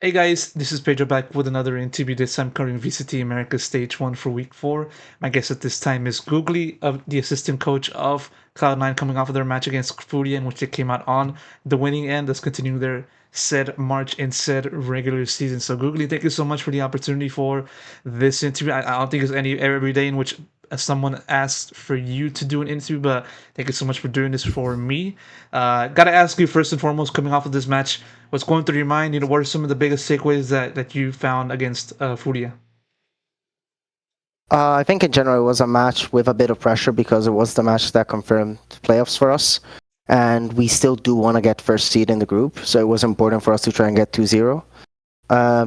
Hey guys, this is Pedro back with another interview. This time covering VCT Americas Stage 1 for Week 4. My guest at this time is GUGLi, the assistant coach of Cloud9, coming off of their match against FURIA, in which they came out on the winning end, thus continuing their said march in said regular season. So GUGLi, thank you so much for the opportunity for this interview. I don't think it's every day in which someone asks for you to do an interview, but thank you so much for doing this for me. Gotta ask you first and foremost, coming off of this match, what's going through your mind? What are some of the biggest takeaways that you found against Furia? I think in general it was a match with a bit of pressure because it was the match that confirmed playoffs for us. And we still do want to get first seed in the group, so it was important for us to try and get 2-0.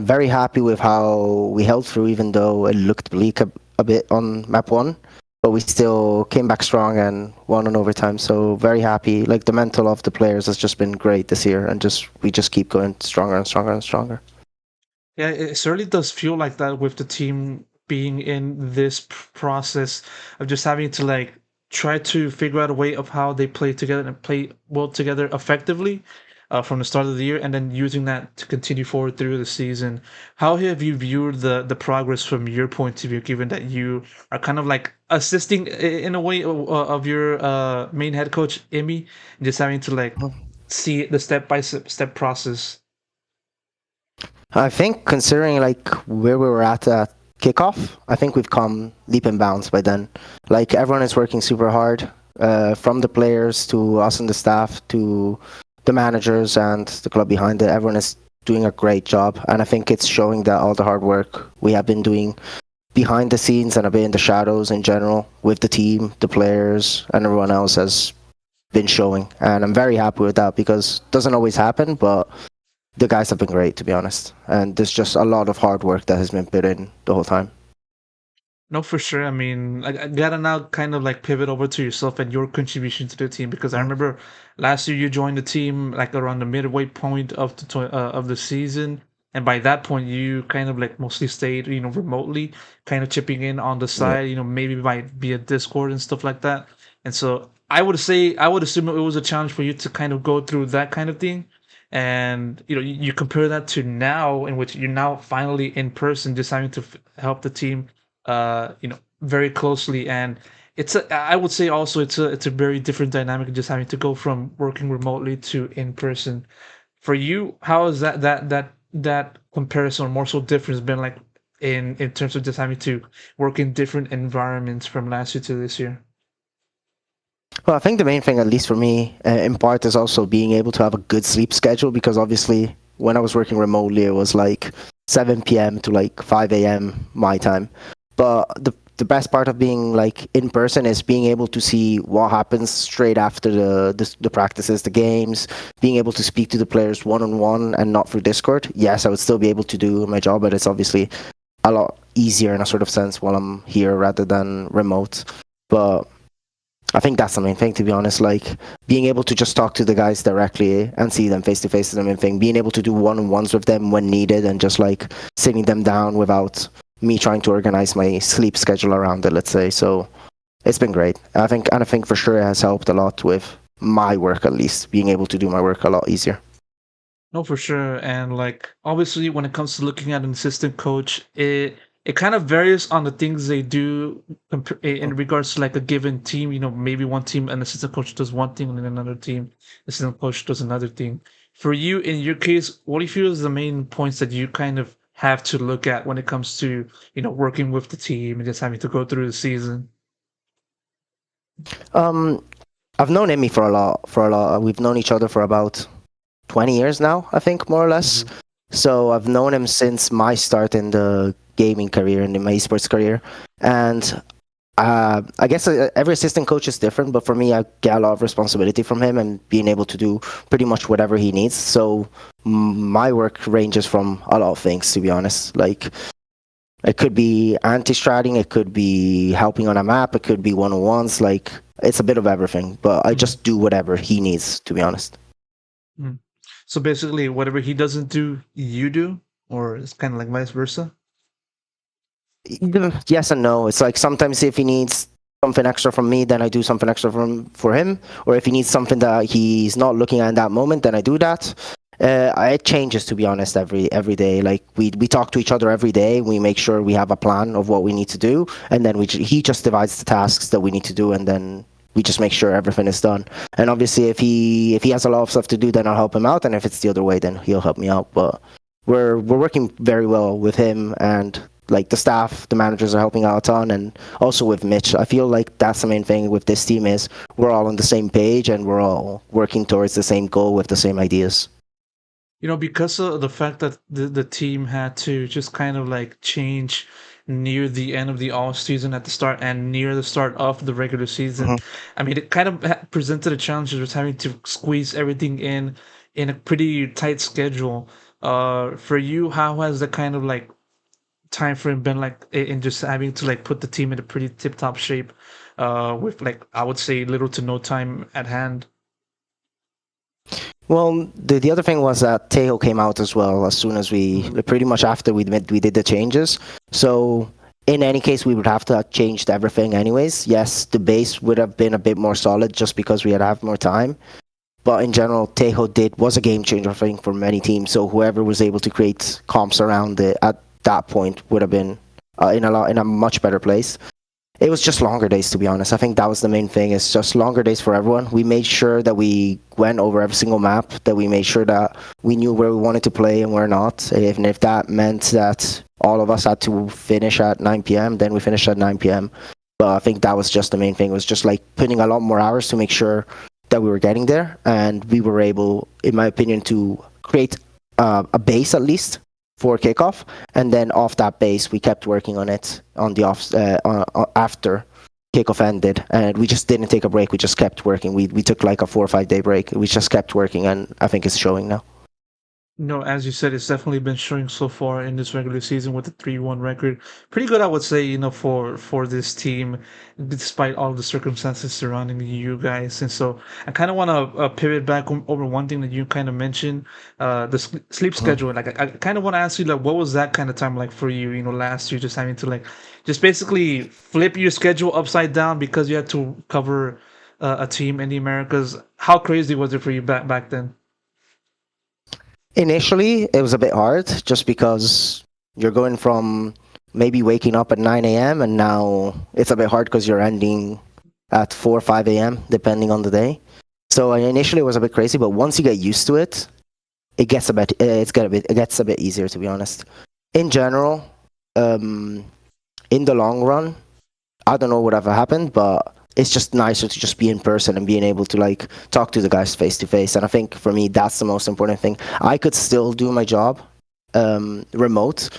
Very happy with how we held through, even though it looked bleak a bit on map 1. But we still came back strong and won on overtime, so very happy. Like, the mental of the players has just been great this year, and we just keep going stronger and stronger and stronger. Yeah, it certainly does feel like that with the team being in this process of just having to like try to figure out a way of how they play together and play well together effectively from the start of the year, and then using that to continue forward through the season. How have you viewed the progress from your point of view, given that you are kind of like assisting in a way of your main head coach Imi, just having to like see the step by step process? I think considering like where we were at kickoff, I think we've come leap and bounds by then. Like, everyone is working super hard, from the players to us and the staff to the managers and the club behind it. Everyone is doing a great job, and I think it's showing that all the hard work we have been doing behind the scenes and a bit in the shadows in general with the team, the players, and everyone else has been showing. And I'm very happy with that because it doesn't always happen, but the guys have been great, to be honest. And there's just a lot of hard work that has been put in the whole time. No, for sure. I mean, I gotta now kind of like pivot over to yourself and your contribution to the team, because I Mhm. remember last year you joined the team like around the midway point of of the season, and by that point you kind of like mostly stayed, remotely, kind of chipping in on the Yeah. side, maybe by via Discord and stuff like that. And so I would assume it was a challenge for you to kind of go through that kind of thing. And you compare that to now, in which you're now finally in person, just having to help the team very closely. And I would say also it's a very different dynamic, just having to go from working remotely to in person. For you, how is that comparison, or more so difference, been like in terms of just having to work in different environments from last year to this year? Well, I think the main thing, at least for me, in part, is also being able to have a good sleep schedule because obviously when I was working remotely, it was like 7 p.m. to like 5 a.m. my time. But the best part of being like in person is being able to see what happens straight after the practices, the games, being able to speak to the players one on one and not through Discord. Yes, I would still be able to do my job, but it's obviously a lot easier in a sort of sense while I'm here rather than remote. But I think that's the main thing, to be honest. Like, being able to just talk to the guys directly and see them face to face is the main thing. Being able to do one on ones with them when needed and just like sitting them down without me trying to organize my sleep schedule around it, let's say. So it's been great. I think for sure it has helped a lot with my work, at least being able to do my work a lot easier. No, for sure. And like obviously when it comes to looking at an assistant coach, it kind of varies on the things they do in regards to like a given team. Maybe one team an assistant coach does one thing, and then another team assistant coach does another thing. For you, in your case, what do you feel is the main points that you kind of have to look at when it comes to, working with the team and just having to go through the season? Um, I've known Emmy for a lot. We've known each other for about 20 years now, I think, more or less. Mhm. So I've known him since my start in the gaming career and in my esports career. And I guess every assistant coach is different, but for me, I get a lot of responsibility from him and being able to do pretty much whatever he needs. So my work ranges from a lot of things, to be honest. Like, it could be anti-stratting, it could be helping on a map, it could be one-on-ones. Like, it's a bit of everything, but I Mhm. just do whatever he needs, to be honest. Mhm. So basically, whatever he doesn't do, you do, or it's kind of like vice versa. Yes and no. It's like sometimes if he needs something extra from me, then I do something extra for him. Or if he needs something that he's not looking at in that moment, then I do that. It changes, to be honest, every day. Like we talk to each other every day. We make sure we have a plan of what we need to do, and then he just divides the tasks that we need to do, and then we just make sure everything is done. And obviously, if he has a lot of stuff to do, then I'll help him out, and if it's the other way, then he'll help me out. But we're working very well with him, and like the staff, the managers are helping out a ton, and also with Mitch. I feel like that's the main thing with this team is we're all on the same page and we're all working towards the same goal with the same ideas. Because of the fact that the team had to just kind of like change near the end of the off season at the start and near the start of the regular season. Mhm. I mean, it kind of presented a challenge of just having to squeeze everything in a pretty tight schedule. For you, how has the kind of like time frame been like in just having to like put the team in a pretty tip top shape, with like I would say little to no time at hand? Well, the other thing was that Tejo came out as well as soon as Mhm. pretty much after we did the changes. So in any case, we would have to have changed everything anyways. Yes, the base would have been a bit more solid just because we had have more time. But in general, Tejo was a game changer, I think, for many teams. So whoever was able to create comps around it at that point would have been in a much better place. It was just longer days, to be honest. I think that was the main thing. It's just longer days for everyone. We made sure that we went over every single map, that we made sure that we knew where we wanted to play and where not. Even if that meant that all of us had to finish at 9 p.m., then we finished at 9 p.m. But I think that was just the main thing. It was just like putting a lot more hours to make sure that we were getting there. And we were able, in my opinion, to create a base at least for kickoff, and then off that base we kept working on it on the after kickoff ended, and we just didn't take a break. We just kept working. We took like a 4 or 5 day break. We just kept working, and I think it's showing now. No, as you said, it's definitely been showing so far in this regular season with the 3-1 record. Pretty good, I would say, for this team, despite all the circumstances surrounding you guys. And so I kind of want to pivot back over one thing that you kind of mentioned, the sleep Mhm. schedule. Like, I kind of want to ask you, like, what was that kind of time like for you? Last year, just having to like, just basically flip your schedule upside down because you had to cover a team in the Americas. How crazy was it for you back then? Initially, it was a bit hard just because you're going from maybe waking up at 9 a.m. and now it's a bit hard because you're ending at 4 or 5 a.m. depending on the day. So initially it was a bit crazy, but once you get used to it, it gets a bit easier, to be honest. In general, um, in the long run, I don't know what ever happened, but it's just nicer to just be in person and being able to like talk to the guys face to face. And I think for me, that's the most important thing. I could still do my job remote,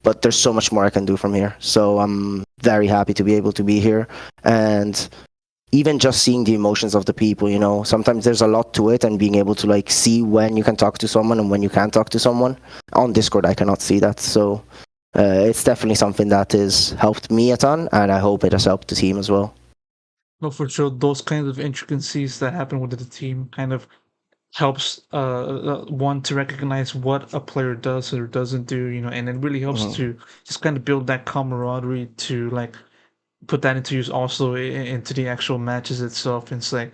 but there's so much more I can do from here. So I'm very happy to be able to be here, and even just seeing the emotions of the people. Sometimes there's a lot to it, and being able to like see when you can talk to someone and when you can't talk to someone. On Discord, I cannot see that. So it's definitely something that has helped me a ton, and I hope it has helped the team as well. No, for sure, those kinds of intricacies that happen within the team kind of helps one to recognize what a player does or doesn't do, and it really helps Mhm. to just kind of build that camaraderie to like put that into use also into the actual matches itself. And it's like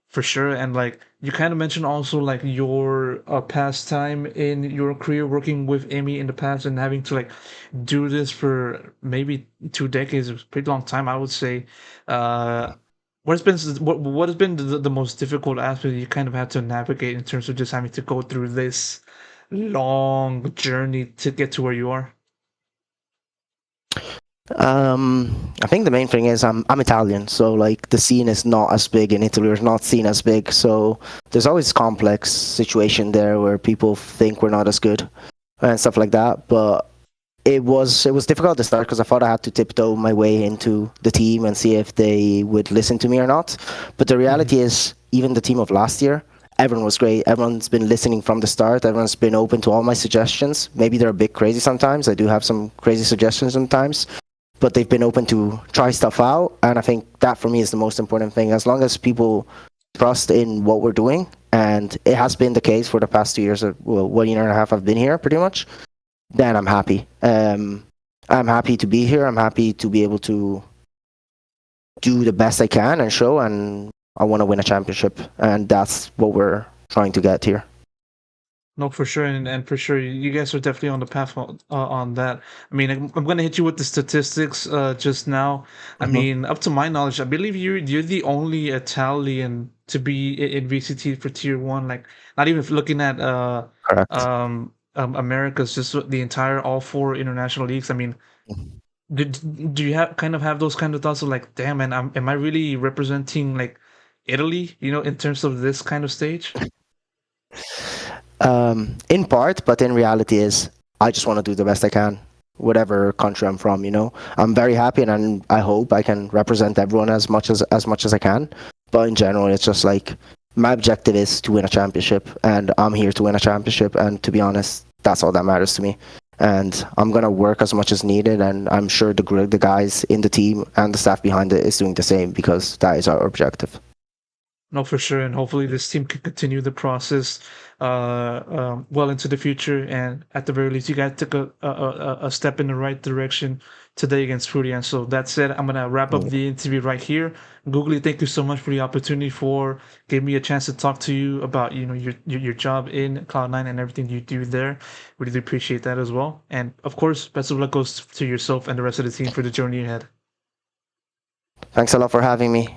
for sure. And like you kind of mentioned also like your pastime in your career working with Amy in the past and having to like do this for maybe 2 decades, a pretty long time, I would say. Uh, what has been the most difficult aspect you kind of had to navigate in terms of just having to go through this long journey to get to where you are? I think the main thing is I'm Italian, so like the scene is not as big in Italy, or not seen as big. So there's always complex situation there where people think we're not as good and stuff like that. But it was difficult to start because I thought I had to tiptoe my way into the team and see if they would listen to me or not. But the Mhm. reality is, even the team of last year, everyone was great. Everyone's been listening from the start. Everyone's been open to all my suggestions. Maybe they're a bit crazy sometimes. I do have some crazy suggestions sometimes, but they've been open to try stuff out. And I think that for me is the most important thing. As long as people trust in what we're doing, and it has been the case for the past 2 years, or well, 1 year and a half I've been here pretty much, then I'm happy. I'm happy to be here. I'm happy to be able to do the best I can and show, and I want to win a championship, and that's what we're trying to get here. No, for sure, and for sure, you guys are definitely on the path on that. I mean, I'm gonna hit you with the statistics just now. I Hmm. mean, up to my knowledge, I believe you're the only Italian to be in VCT for Tier One. Like, not even looking at Correct. America's, just the entire all four international leagues. I mean, do you have kind of have those kind of thoughts of like, damn, man, am I really representing like Italy? You know, in terms of this kind of stage? In part, but in reality is I just want to do the best I can, whatever country I'm from. I'm very happy, and I hope I can represent everyone as much as I can. But in general, it's just like my objective is to win a championship, and I'm here to win a championship. And to be honest, that's all that matters to me. And I'm gonna work as much as needed, and I'm sure the guys in the team and the staff behind it is doing the same because that is our objective. No, for sure, and hopefully this team can continue the process well into the future. And at the very least, you guys took a step in the right direction today against FURIA. And so that said, I'm gonna wrap up Yeah. the interview right here. GUGLi, thank you so much for the opportunity for giving me a chance to talk to you about your job in Cloud9 and everything you do there. Really do appreciate that as well. And of course, best of luck goes to yourself and the rest of the team for the journey ahead. Thanks a lot for having me.